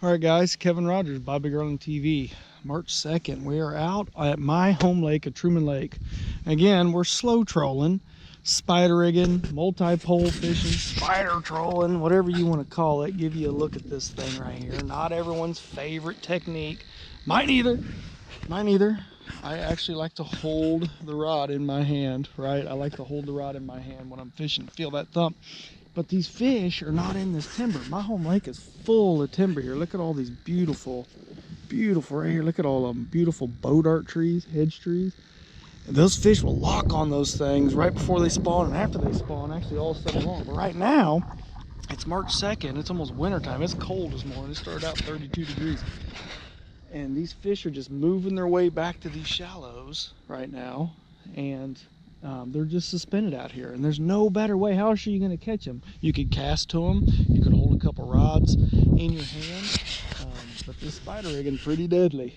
All right, guys, Kevin Rogers, Bobby Garland TV. March 2nd, we are out at my home lake at Truman Lake. Again, we're slow trolling, spider rigging, multi-pole fishing, spider trolling, whatever you want to call it. Give you a look at this thing right here. Not everyone's favorite technique. Mine either. Mine either. I actually like to hold the rod in my hand, right? I like to hold the rod in my hand when I'm fishing. Feel that thump. But these fish are not in this timber. My home lake is full of timber here. Look at all these beautiful right here. Look at all of them. Beautiful bow dart trees, hedge trees. And those fish will lock on those things right before they spawn and after they spawn, actually all summer long. But right now, it's March 2nd. It's almost wintertime. It's cold this morning. It started out 32 degrees. And these fish are just moving their way back to these shallows right now. And they're just suspended out here, and there's no better way. How else are you going to catch them? You could cast to them, you could hold a couple rods in your hand, but this spider rigging pretty deadly,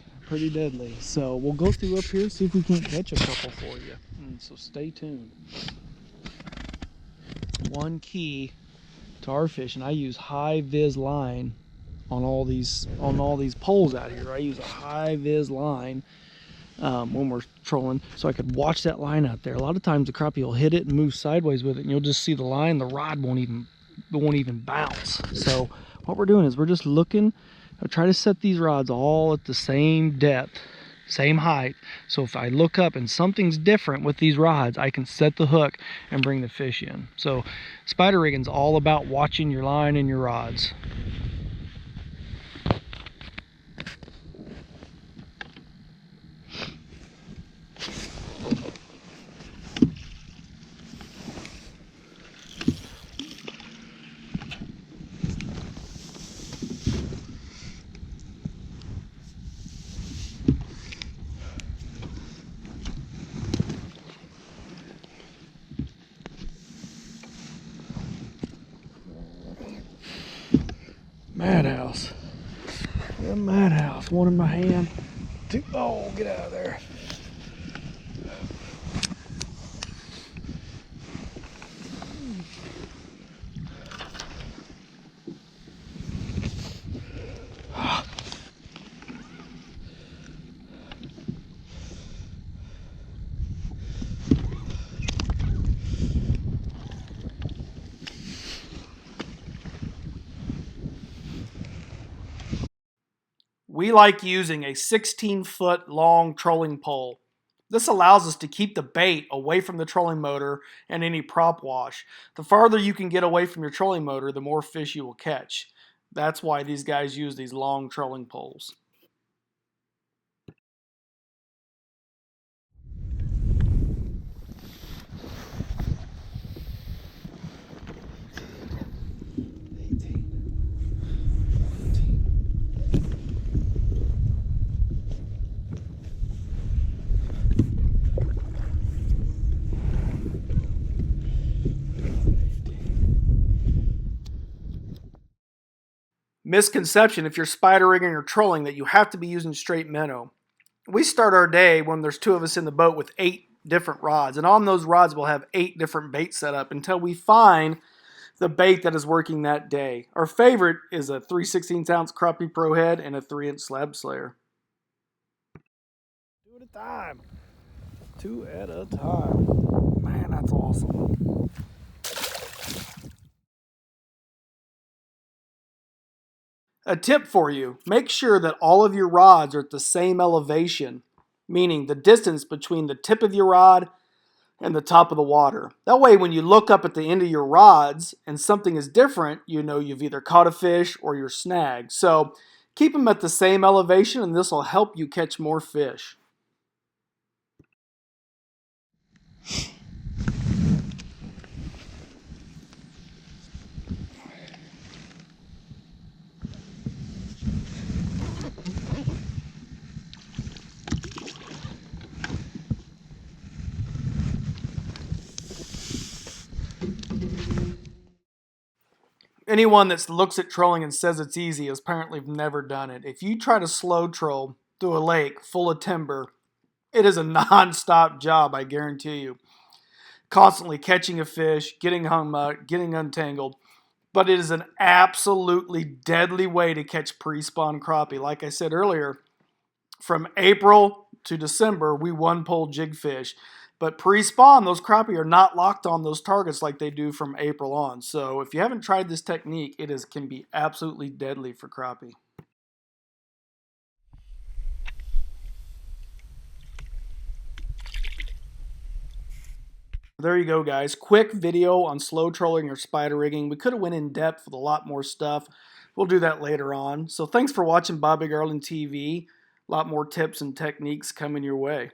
So we'll go through up here, see if we can't catch a couple for you. So stay tuned. One key to our fishing, I use high vis line on all these poles out here. I use a high vis line when we're trolling, so I could watch that line out there. A lot of times the crappie will hit it and move sideways with it, and you'll just see the line. The rod won't even bounce. So what we're doing is we're just looking. I try to set these rods all at the same depth, same height. So if I look up and something's different with these rods, I can set the hook and bring the fish in. So spider rigging's all about watching your line and your rods. Madhouse. A madhouse. One in my hand. Two. Oh, get out of there. We like using a 16-foot long trolling pole. This allows us to keep the bait away from the trolling motor and any prop wash. The farther you can get away from your trolling motor, the more fish you will catch. That's why these guys use these long trolling poles. Misconception if you're spider rigging or trolling that you have to be using straight minnow. We start our day when there's two of us in the boat with 8 different rods, and on those rods we'll have 8 different baits set up until we find the bait that is working that day. Our favorite is a 3/16-ounce Crappie Pro head and a 3-inch slab slayer. 2 at a time. 2 at a time. Man, that's awesome. A tip for you, make sure that all of your rods are at the same elevation, meaning the distance between the tip of your rod and the top of the water. That way when you look up at the end of your rods and something is different, you know you've either caught a fish or you're snagged. So keep them at the same elevation and this will help you catch more fish. Anyone that looks at trolling and says it's easy has apparently never done it. If you try to slow troll through a lake full of timber, it is a non-stop job, I guarantee you. Constantly catching a fish, getting hung up, getting untangled. but it is an absolutely deadly way to catch pre-spawn crappie. Like I said earlier, from April to December, we one-pole jig fish. But pre-spawn, those crappie are not locked on those targets like they do from April on. So if you haven't tried this technique, it can be absolutely deadly for crappie. There you go, guys. Quick video on slow trolling or spider rigging. We could have went in depth with a lot more stuff. We'll do that later on. So thanks for watching Bobby Garland TV. A lot more tips and techniques coming your way.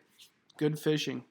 Good fishing.